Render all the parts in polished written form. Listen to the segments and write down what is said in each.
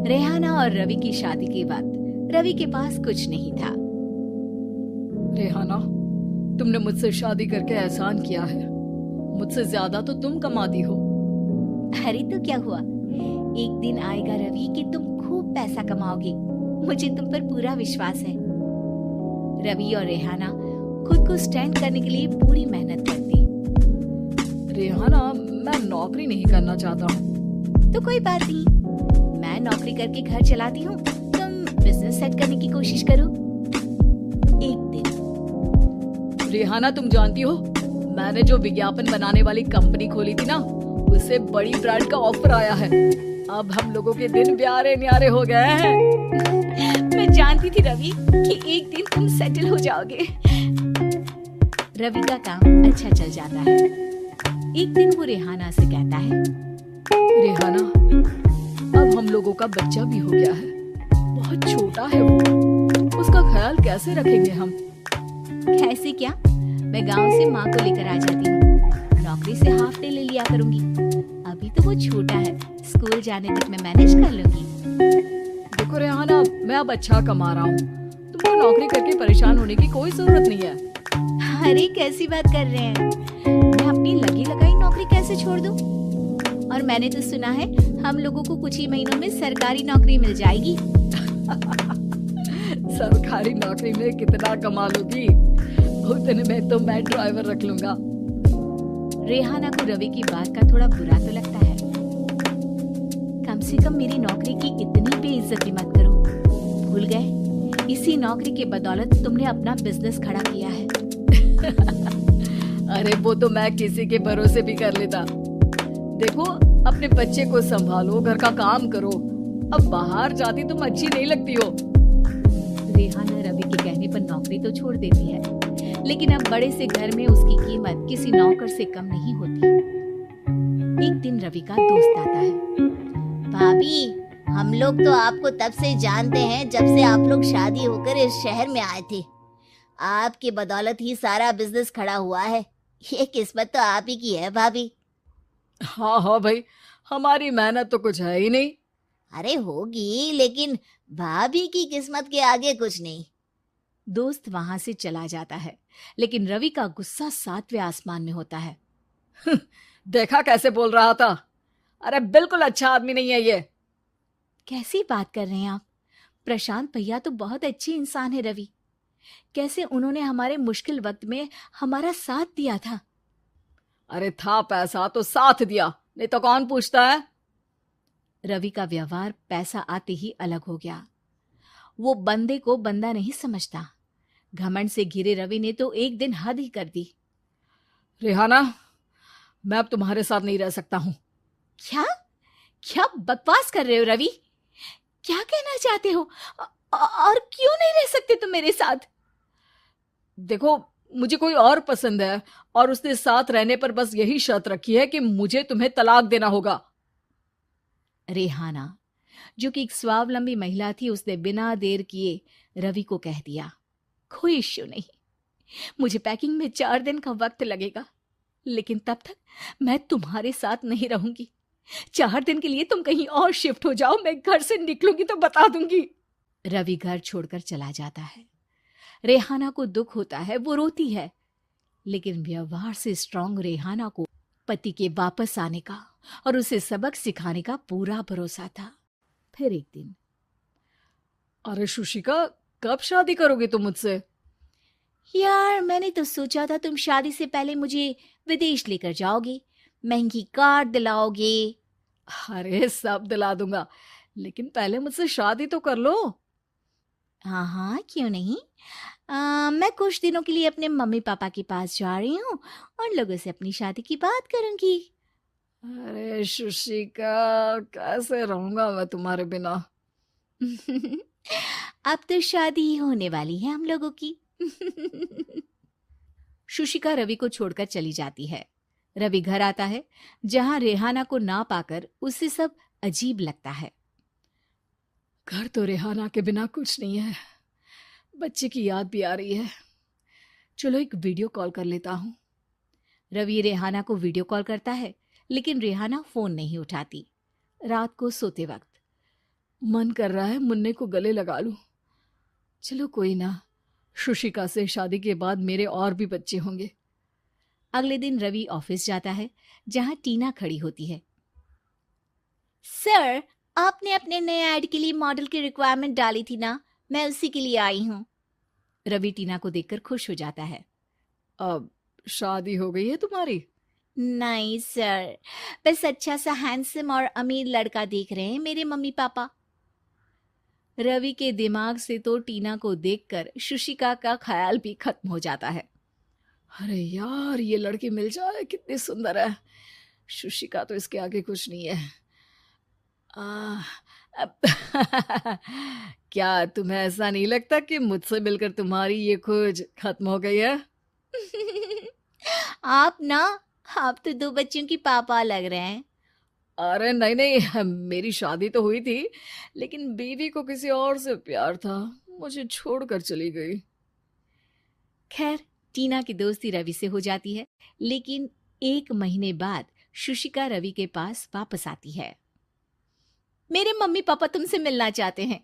रेहाना और रवि की शादी के बाद रवि के पास कुछ नहीं था। रेहाना, तुमने मुझसे शादी करके एहसान किया है। मुझसे ज्यादा तो तुम कमाती हो। अरे तो क्या हुआ, एक दिन आएगा रवि कि तुम खूब पैसा कमाओगे। मुझे तुम पर पूरा विश्वास है। रवि और रेहाना खुद को स्टैंड करने के लिए पूरी मेहनत करते। रेहाना, मैं नौकरी नहीं करना चाहता हूँ। तो कोई बात नहीं, मैं नौकरी करके घर चलाती हूँ, तुम बिजनेस सेट करने की कोशिश करो। एक दिन रेहाना, तुम जानती हो मैंने जो विज्ञापन बनाने वाली कंपनी खोली थी ना, उससे बड़ी ब्रांड का ऑफर आया है। अब हम लोगों के दिन प्यारे न्यारे हो गए हैं। मैं जानती थी रवि कि एक दिन तुम सेटल हो जाओगे। रवि का काम अच्छा चल जाता है। एक दिन वो रेहाना से कहता है, रेहाना, अब हम लोगों का बच्चा भी हो गया है। बहुत छोटा है वो, उसका ख्याल कैसे रखेंगे हम? कैसे क्या, मैं गांव से माँ को लेकर आ जाती हूँ। नौकरी से हाफ डे ले लिया करूंगी। अभी तो वो छोटा है, स्कूल जाने तक मैं मैनेज कर लूंगी। देखो रेहाना, मैं अब अच्छा कमा रहा हूँ। तुमको नौकरी करके परेशान होने की कोई जरूरत नहीं है। अरे कैसी बात कर रहे हैं, मैं अपनी लगी लगाई नौकरी कैसे छोड़ दूं? और मैंने तो सुना है हम लोगों को कुछ ही महीनों में सरकारी नौकरी मिल जाएगी। सरकारी नौकरी में कितना कमा लोगी? उतने में तो मैं ड्राइवर रख लूंगा। रेहाना को रवि की बात का थोड़ा बुरा तो लगता है। कम से कम मेरी नौकरी की इतनी बेइज्जती मत करो। भूल गए, इसी नौकरी के बदौलत तुमने अपना बिजनेस खड़ा किया है। अरे वो तो मैं किसी के भरोसे भी कर लेता। देखो, अपने बच्चे को संभालो, घर का काम करो। अब बाहर जाती तुम अच्छी नहीं लगती हो। रेहाना रवि के कहने पर नौकरी तो छोड़ देती है, लेकिन अब बड़े से घर में उसकी कीमत किसी नौकर से कम नहीं होती। एक दिन रवि का दोस्त आता है। भाभी, हम लोग तो आपको तब से जानते हैं जब से आप लोग शादी होकर इस शहर में आए थे। आपकी बदौलत ही सारा बिजनेस खड़ा हुआ है। ये किस्मत तो आप ही की है भाभी। हाँ हाँ भाई, हमारी मेहनत तो कुछ है ही नहीं। अरे होगी, लेकिन भाभी की किस्मत के आगे कुछ नहीं। दोस्त वहां से चला जाता है, लेकिन रवि का गुस्सा 7वें आसमान में होता है। देखा कैसे बोल रहा था? अरे बिल्कुल अच्छा आदमी नहीं है ये। कैसी बात कर रहे हैं आप? प्रशांत भैया तो बहुत अच्छे इंसान है रवि। कैसे उन्होंने हमारे मुश्किल वक्त में हमारा साथ दिया था। अरे था पैसा तो साथ दिया, नहीं तो कौन पूछता है? रवि का व्यवहार पैसा आते ही अलग हो गया। वो बंदे को बंदा नहीं समझता। घमंड से घिरे रवि ने तो एक दिन हद ही कर दी। रेहाना, मैं अब तुम्हारे साथ नहीं रह सकता हूँ। क्या क्या बकवास कर रहे हो रवि? क्या कहना चाहते हो? और क्यों नहीं रह सकते तुम मेरे साथ? देखो, मुझे कोई और पसंद है और उसने साथ रहने पर बस यही शर्त रखी है कि मुझे तुम्हें तलाक देना होगा। रेहाना, जो कि एक स्वावलंबी महिला थी, उसने बिना देर किए रवि को कह दिया, कोई इश्यू नहीं, मुझे पैकिंग में 4 दिन का वक्त लगेगा, लेकिन तब तक मैं तुम्हारे साथ नहीं रहूंगी। 4 दिन के लिए तुम कहीं और शिफ्ट हो जाओ, मैं घर से निकलूंगी तो बता दूंगी। रवि घर छोड़कर चला जाता है। रेहाना को दुख होता है, वो रोती है, लेकिन व्यवहार से स्ट्रांग रेहाना को पति के वापस आने का और उसे सबक सिखाने का पूरा भरोसा था। फिर एक दिन, अरे शुशिका, कब शादी करोगे तुम मुझसे? यार मैंने तो सोचा था तुम शादी से पहले मुझे विदेश लेकर जाओगे, महंगी कार दिलाओगे। अरे सब दिला दूंगा, लेकिन पहले मुझसे शादी तो कर लो। हाँ हाँ, क्यों नहीं। मैं कुछ दिनों के लिए अपने मम्मी पापा के पास जा रही हूँ और लोगों से अपनी शादी की बात करूंगी। अरे शुशिका, कैसे रहूंगा मैं तुम्हारे बिना? अब तो शादी ही होने वाली है हम लोगों की। शुशिका रवि को छोड़कर चली जाती है। रवि घर आता है, जहां रेहाना को ना पाकर उसे सब अजीब लगता है। घर तो रेहाना के बिना कुछ नहीं है, बच्चे की याद भी आ रही है। चलो एक वीडियो कॉल कर लेता हूँ। रवि रेहाना को वीडियो कॉल करता है, लेकिन रेहाना फोन नहीं उठाती। रात को सोते वक्त मन कर रहा है मुन्ने को गले लगा लूं। चलो कोई ना, शुशिका से शादी के बाद मेरे और भी बच्चे होंगे। अगले दिन रवि ऑफिस जाता है, जहां टीना खड़ी होती है। सर, आपने अपने नए ऐड के लिए मॉडल की रिक्वायरमेंट डाली थी ना, मैं उसी के लिए आई हूँ। रवि टीना को देखकर खुश हो जाता है। अब शादी हो गई है तुम्हारी? नहीं सर, बस अच्छा सा हैंडसम और अमीर लड़का देख रहे हैं मेरे मम्मी पापा। रवि के दिमाग से तो टीना को देखकर शुशिका का ख्याल भी खत्म हो जाता है। अरे यार, ये लड़की मिल जाए कितनी सुंदर है। शुशिका तो इसके आगे कुछ नहीं है। अब क्या तुम्हें ऐसा नहीं लगता कि मुझसे मिलकर तुम्हारी ये खोज खत्म हो गई है? आप तो 2 बच्चों की पापा लग रहे हैं। अरे नहीं नहीं, मेरी शादी तो हुई थी, लेकिन बीवी को किसी और से प्यार था, मुझे छोड़कर चली गई। खैर, टीना की दोस्ती रवि से हो जाती है, लेकिन 1 महीने बाद शुशिका रवि के पास वापस आती है। मेरे मम्मी पापा तुमसे मिलना चाहते हैं,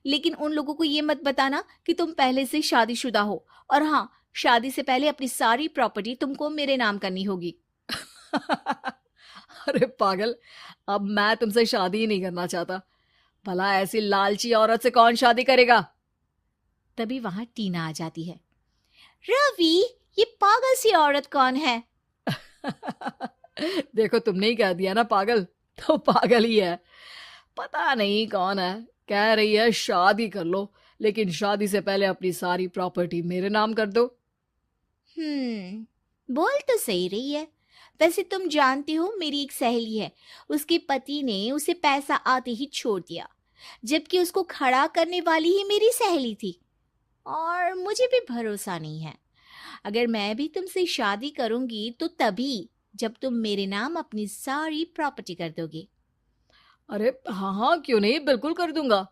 लेकिन उन लोगों को ये मत बताना कि तुम पहले से शादीशुदा हो, और हाँ, शादी से पहले अपनी सारी प्रॉपर्टी तुमको मेरे नाम करनी होगी। अरे पागल, अब मैं तुमसे शादी ही नहीं करना चाहता। भला ऐसी लालची औरत से कौन शादी करेगा? तभी वहां टीना आ जाती है। रवि, ये पागल सी औरत कौन है? देखो, तुमने ही कह दिया ना पागल, तो पागल ही है। पता नहीं कौन है, कह रही है शादी कर लो, लेकिन शादी से पहले अपनी सारी प्रॉपर्टी मेरे नाम कर दो। बोल तो सही रही है। वैसे तुम जानती हो, मेरी एक सहेली है, उसके पति ने उसे पैसा आते ही छोड़ दिया, जबकि उसको खड़ा करने वाली ही मेरी सहेली थी। और मुझे भी भरोसा नहीं है। अगर मैं भी तुमसे शादी करूंगी तो तभी जब तुम मेरे नाम अपनी सारी प्रॉपर्टी कर दोगे। अरे हाँ हाँ, क्यों नहीं, बिल्कुल कर दूंगा।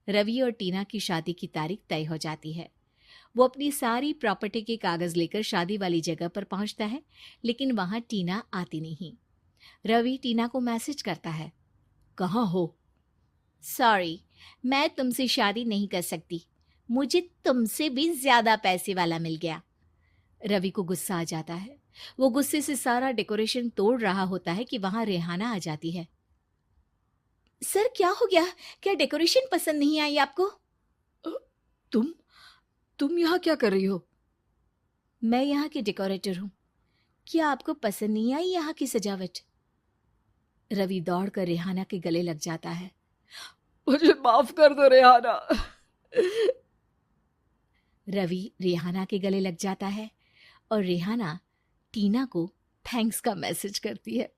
रवि और टीना की शादी की तारीख तय हो जाती है। वो अपनी सारी प्रॉपर्टी के कागज लेकर शादी वाली जगह पर पहुंचता है, लेकिन वहां टीना आती नहीं। रवि टीना को मैसेज करता है। कहाँ हो? सॉरी, मैं तुमसे शादी नहीं कर सकती, मुझे तुमसे भी ज्यादा पैसे वाला मिल गया। रवि को गुस्सा आ जाता है। वो गुस्से से सारा डेकोरेशन तोड़ रहा होता है कि वहां रेहाना आ जाती है। सर, क्या हो गया? क्या डेकोरेशन पसंद नहीं आई आपको? तुम यहाँ क्या कर रही हो? मैं यहाँ की डेकोरेटर हूँ। क्या आपको पसंद नहीं आई यहाँ की सजावट? रवि दौड़कर रेहाना के गले लग जाता है। मुझे माफ कर दो रेहाना। रवि रेहाना के गले लग जाता है और रेहाना टीना को थैंक्स का मैसेज करती है।